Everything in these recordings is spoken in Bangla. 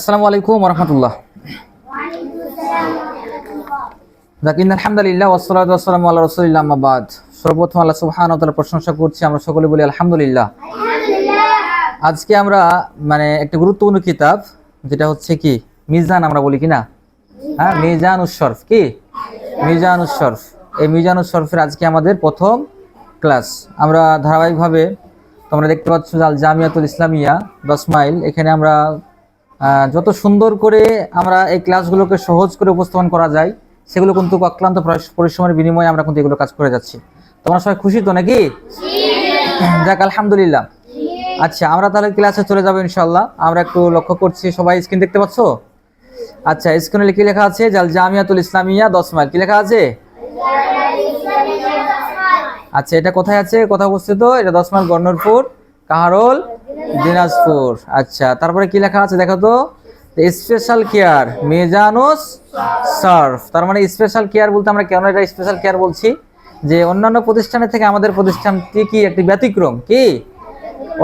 আসসালামু আলাইকুম ওয়া রাহমাতুল্লাহ। আলহামদুলিল্লাহ ওয়াসসালাতু ওয়াসসালামু আলা রাসূলিল্লাহ আম্মা বাদ। সর্বপ্রথম আল্লাহ সুবহানাহু ওয়া তাআলার প্রশংসা করছি, আমরা সকলে বলি আলহামদুলিল্লাহ। আজকে আমরা একটা গুরুত্বপূর্ণ কিতাব, যেটা হচ্ছে কি মিজান, আমরা বলি কি না, হ্যাঁ, মিজানুশ শরফ। কি মিজানুশ শরফ? এই মিজানুশ শরফের আজকে আমাদের প্রথম ক্লাস। আমরা ধারাবাহিকভাবে, তোমরা দেখতে পাচ্ছ আল জামিয়াতুল ইসলামিয়া 10 মাইল, এখানে আমরা যত সুন্দর করে আমরা এই ক্লাসগুলোকে সহজ করে উপস্থাপন করা যায়, সেগুলো কিন্তু অক্লান্ত পরিশ্রমের বিনিময়ে আমরা কিন্তু এগুলো কাজ করে যাচ্ছি। তোমরা সবাই খুশি তো নাকি? যাক, আলহামদুলিল্লাহ। আচ্ছা, আমরা তাহলে ক্লাসে চলে যাবো ইনশাআল্লাহ। আমরা একটু লক্ষ্য করছি, সবাই স্ক্রিন দেখতে পাচ্ছ? আচ্ছা, স্ক্রিনে কি লেখা আছে? আল জামিয়াতুল ইসলামিয়া 10 মাইল, কি লেখা আছে? আচ্ছা, এটা কোথায় আছে, কোথায় অবস্থিত? এটা 10 মাইল, গণরপুর, কাহারোল, দিনাজপুর। আচ্ছা, তারপরে কি লেখা আছে দেখো তো? Special care মিজানুশ Shroff. তার মানে স্পেশাল কেয়ার বলতে আমরা কেন এটা স্পেশাল কেয়ার বলছি, যে অন্যান্য প্রতিষ্ঠানের থেকে আমাদের প্রতিষ্ঠানটি কি একটি ব্যতিক্রম। কি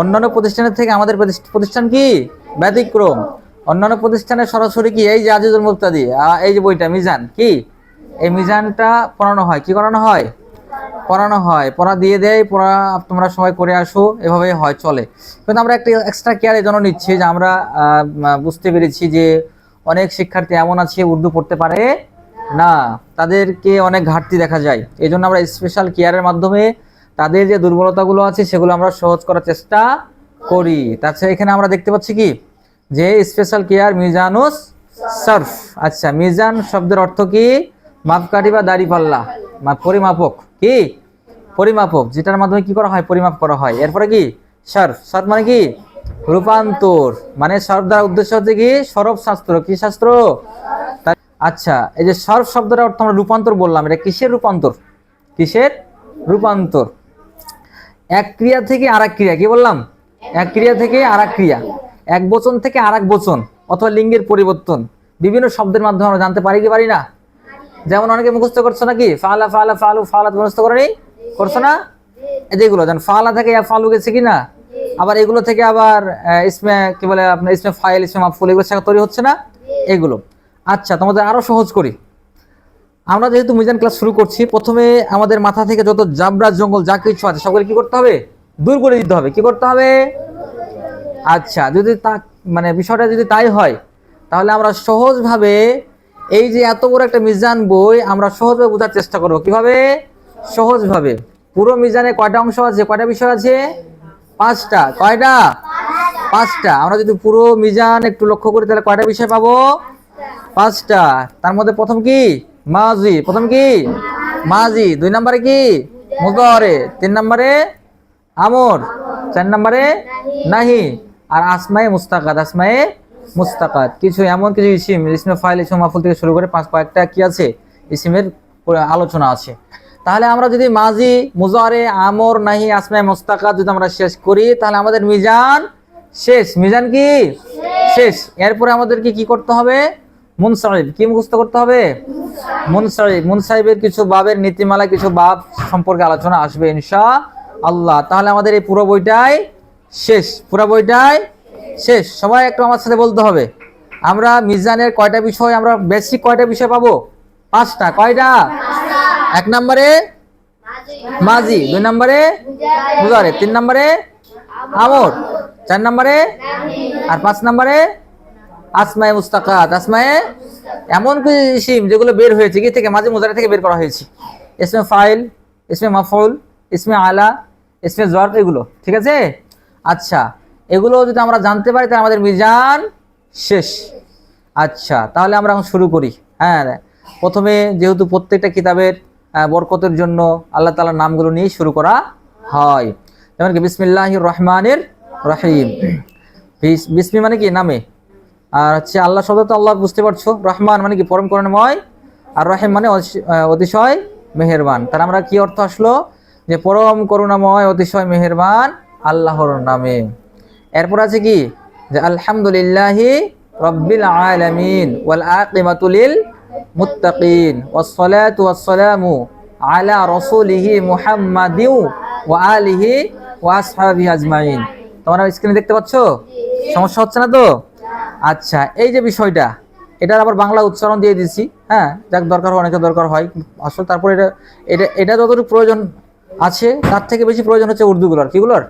অন্যান্য প্রতিষ্ঠানের থেকে আমাদের প্রতিষ্ঠান কি ব্যতিক্রম? অন্যান্য প্রতিষ্ঠানে সরাসরি কি এই যে আজিজুল মুফতাদি, এই যে বইটা মিজান, কি এই মিজানটা পড়ানো হয়, কি করানো হয়? পড়ানো হয়, পড়া দিয়ে দেয়, পড়া তোমরা সবাই করে আসো, এভাবে হয়, চলে। কিন্তু আমরা একটা এক্সট্রা কেয়ার এই জন্য নিচ্ছি যে আমরা বুঝতে পেরেছি যে অনেক শিক্ষার্থী এমন আছে উর্দু পড়তে পারে না, তাদেরকে অনেক ঘাটতি দেখা যায়। এই জন্য আমরা স্পেশাল কেয়ারের মাধ্যমে তাদের যে দুর্বলতাগুলো আছে সেগুলো আমরা সহজ করার চেষ্টা করি। তাছাড়া এখানে আমরা দেখতে পাচ্ছি কি যে স্পেশাল কেয়ার মিজানুশ শরফ। আচ্ছা, মিজান শব্দের অর্থ কি? মাপকাঠি বা দাড়িপাল্লা, পরিমাপক। কি পরিমাপক, যেটার মাধ্যমে কি করা হয়? পরিমাপ করা হয়। এরপরে কি শরফ, শরফ মানে কি রূপান্তর, মানে শরফ দ্বারা উদ্দেশ্য হচ্ছে কি সরব শাস্ত্র। কি শাস্ত্র? আচ্ছা, এই যে শরফ শব্দটার অর্থ আমরা রূপান্তর বললাম, এটা কিসের রূপান্তর? কিসের রূপান্তর? এক ক্রিয়া থেকে আরেক ক্রিয়া। কি বললাম? এক ক্রিয়া থেকে আরেক ক্রিয়া, এক বচন থেকে আরেক বচন, অথবা লিঙ্গের পরিবর্তন বিভিন্ন শব্দের মাধ্যমে আমরা জানতে পারি কি পারি না? যেমন অনেকে মুখস্থ করছো নাকি, ফালা ফালা ফালু ফালাত মুখস্থ করে নেই, করছো না? যেগুলো যেন ফালা থেকে ফালু গেছে কিনা, আবার এগুলো থেকে আবার ইসমে কি বলে আপনার ইসমে ফাইল, ইসমে মাফউল, এগুলো শেখা তৈরি হচ্ছে না এগুলো। আচ্ছা, তোমাদের আরো সহজ করি। আমরা যেহেতু মিজান ক্লাস শুরু করছি, প্রথমে আমাদের মাথা থেকে যত জাবরা জঙ্গল যা কিছু আছে সকলে কি করতে হবে? দূর করে দিতে হবে। কি করতে হবে? আচ্ছা, যদি তা বিষয়টা যদি তাই হয়, তাহলে আমরা সহজভাবে এই যে এত বড় একটা মিজান বই আমরা সহজভাবে বোঝার চেষ্টা করবো। কিভাবে? সহজভাবে। পুরো মিজানে কয়টা অংশ আছে, কয়টা বিষয় আছে? 5টা। কয়টা? 5টা। আমরা যদি পুরো মিজান একটু লক্ষ্য করি তাহলে কয়টা বিষয় পাবো? 5টা। তার মধ্যে প্রথম কি মাজি, প্রথম কি মাজি, 2 নম্বরে কি মুদারে, 3 নম্বরে আমর, 4 নম্বরে নাহি, আর আসমায়ে মুস্তাকাত, আসমায়ে মুস্তাকাত। কিছু এমন কিছু ইসিম, ইসমে ফাইল, ইসমে মাফউল থেকে শুরু করে কয়েকটা কি আছে ইসিমের আলোচনা আছে। তাহলে আমরা যদি মাজি, মুজারে, আমর, নাহি, আসমায়ে মুস্তাকাত যদি আমরা শেষ করি, তাহলে আমাদের মিজান শেষ। মিজান কি শেষ। এরপরে আমাদেরকে কি করতে হবে? মুনসারিফ। কি মুখস্থ করতে হবে? মুনসারিফ। মুনসারিফের কিছু বাবের নীতিমালা, কিছু বাব সম্পর্কে আলোচনা আসবে ইনশাআল্লাহ। তাহলে আমাদের এই পুরো বইটাই শেষ, পুরো বইটাই শেষ। সবাই একটু আমার সাথে বলতে হবে, আমরা মিজানের কয়টা বিষয়, আমরা বেসিক কয়টা বিষয় পাবো? 5টা। কয়টা? 1 নম্বরে মাজি, 2 নম্বরে মুজারে, 3 নম্বরে আমর, 4 নম্বরে আর 5 নম্বরে আসমায়ে মুস্তাকাত। আসমায়ে এমন কিছু ইসিম যেগুলো বের হয়েছে কি থেকে, মাঝে মুজারে থেকে বের করা হয়েছে। ইসমে ফাইল, ইসমে মাফউল, ইসমে আলা, ইসমে জরফ, এগুলো। ঠিক আছে? আচ্ছা, এগুলো যদি আমরা জানতে পারি তাহলে আমাদের মিজান শেষ। আচ্ছা, তাহলে আমরা এখন শুরু করি। হ্যাঁ, প্রথমে যেহেতু প্রত্যেকটা কিতাবের বরকতের জন্য আল্লাহ তাআলার নামগুলো নিয়ে শুরু করা হয়। যেমন কি বিসমিল্লাহির রহমানির রহিম। বিসমি মানে কি নামে, আর হচ্ছে আল্লাহ শব্দ তো আল্লাহ বুঝতে পারছো, রহমান মানে কি পরম করুণাময়, আর রহিম মানে অতিশয় মেহেরবান। তার আমরা কি অর্থ আসলো? যে পরম করুণাময়, অতিশয় মেহেরবান আল্লাহর নামে। এরপর আছে কি যে আলহামদুলিল্লাহি রাব্বিল আলামিন ওয়াল আকিবাতু লিল মুত্তাকিন ওয়াসসালাতু ওয়াসসালামু আলা রাসূলিহি মুহাম্মাদিন ওয়া আলিহি ওয়া আসহাবিহি আজমাইন। তোমরা স্ক্রিনে দেখতে পাচ্ছ? সমস্যা হচ্ছে না তো? আচ্ছা, এই যে বিষয়টা, এটার আবার বাংলা উচ্চারণ দিয়ে দিচ্ছি, হ্যাঁ, যাক দরকার হয়, অনেকের দরকার হয় আসলে। তারপরে এটা এটা এটা যতটুকু প্রয়োজন আছে তার থেকে বেশি প্রয়োজন হচ্ছে উর্দুগুলোর, কিগুলোর,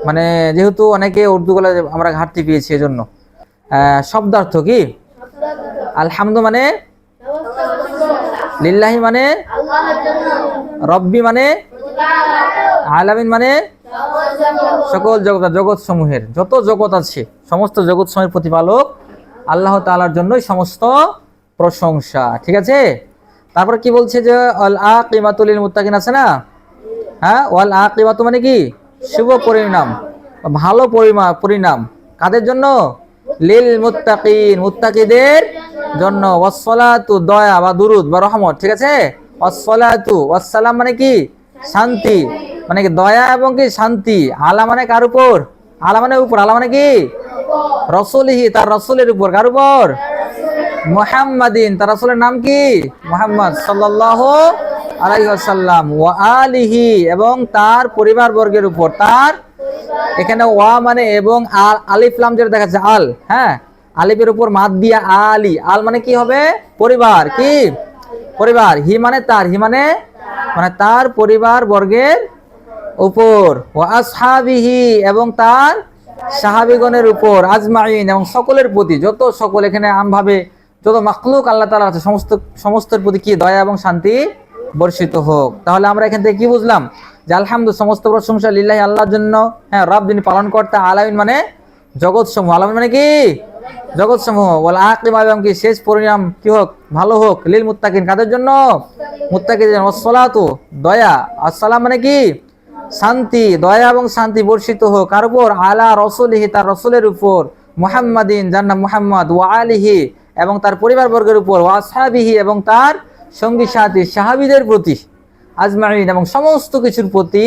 মানে যেহেতু অনেকে উর্দুগুলো আমরা ঘাটতি পেয়েছি, এজন্য শব্দার্থ কি? আলহামদু মানে লিল্লাহি মানে রব্বি মানে আলামিন মানে সকল জগৎ সমূহের যত জগৎ আছে সমস্ত জগৎ সমূহের প্রতিপালক আল্লাহ তাআলার জন্যই সমস্ত প্রশংসা। ঠিক আছে, তারপর কি বলছে যে আল আকিবাতু লিল মুত্তাকিন আছে না, হ্যাঁ, ওয়াল আকিবাতু মানে কি? শুভ পরিণাম, ভালো পরিণাম কাদের জন্য? লিল মুত্তাকিন, মুত্তাকিদের জন্য। ওয়াসসালাতু দয়া বা দুরুদ বা রহমত, ঠিক আছে। ওয়াসসালাতু ওয়াসসালাম মানে কি? শান্তি, মানে কি দয়া এবং কি শান্তি। আলা মানে কার উপর? আলা মানে উপর, আলা মানে কি? রাসূলিহি, তার রাসূলের উপর। কার উপর? মুহাম্মাদিন, তার রাসূলের নাম কি? মুহাম্মদ সাল্লাল্লাহু আলাইহি ওয়াসাল্লাম। ওয়া আলিহি, এবং তার পরিবার বর্গের উপর। তার এখানে ওয়া মানে এবং, আল আলিফ লাম যেটা দেখা যাচ্ছে আল, হ্যাঁ, আলিফের উপর মাদ দিয়া আলি, আল মানে কি হবে? পরিবার, কি? পরিবার। হি মানে তার, হি মানে তার পরিবার বর্গের উপর। ওয়া আসহাবিহি, এবং তার সাহাবীগণের উপর। আজমাইন, এবং সকলের প্রতি, যত সকল, এখানে আমভাবে যত মাখলুক আল্লাহ তাআলা আছে সমস্তের প্রতি কি? দয়া এবং শান্তি বর্ষিত হোক। তাহলে আমরা এখান থেকে কি বুঝলাম? যে আলহামদুলিল্লাহ, সমস্ত প্রশংসা লিল্লাহি, আল্লাহর জন্য, হ্যাঁ, রব যিনি পালন কর্তা, আলামিন মানে জগৎ সমূহ, আলামিন মানে কি? জগৎ সমূহ। ওয়াল আকিবা, এবং কি শেষ পরিণাম কি হোক? ভালো হোক। লিল মুত্তাকিন, কাদের জন্য? মুত্তাকিদের। ওয়াসসালাতু দয়া, আসসালাম মানে কি? শান্তি, দয়া এবং শান্তি বর্ষিত হোক কার উপর? আলা রাসূলিহি, তার রাসূলের উপর। মুহাম্মাদিন, যার নাম মুহাম্মদ। ওয়া আলিহি, এবং তার পরিবার বর্গের উপর। ওয়া আসহাবিহি, এবং তার সঙ্গী সাথী সাহাবীদের প্রতি। আজমাইন, এবং সমস্ত কিছুর প্রতি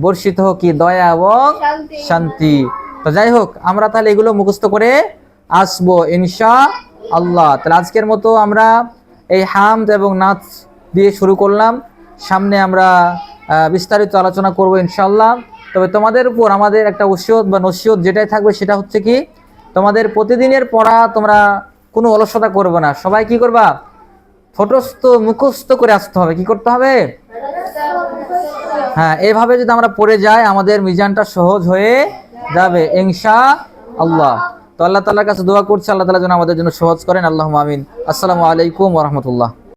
বর্ষিত হোক কি? দয়া এবং শান্তি। তো যাই হোক, আমরা তাহলে এগুলো মুখস্থ করে আসবো ইনশাআল্লাহ। তাহলে আজকের মতো আমরা এই হামদ এবং নাচ দিয়ে শুরু করলাম। সামনে আমরা বিস্তারিত আলোচনা করব ইনশাআল্লাহ। তবে তোমাদের উপর আমাদের একটা ওসিয়ত বা নসিহত যেটাই থাকবে সেটা হচ্ছে কি, তোমাদের প্রতিদিনের পড়া তোমরা কোনো অলসতা করবে না। সবাই কি করবা? ঠোঁটস্থ মুখস্থ করে আসতে হবে। কি করতে হবে? হ্যাঁ, এইভাবে যদি আমরা পড়ে যাই আমাদের মিজানটা সহজ হয়ে যাবে ইনশাআল্লাহ। তো আল্লাহ তাআলার কাছে দোয়া করছি, আল্লাহ তাআলা যেন আমাদের জন্য সহজ করেন। আল্লাহুম্মা আমিন। আসসালামু আলাইকুম ওয়া রাহমাতুল্লাহ।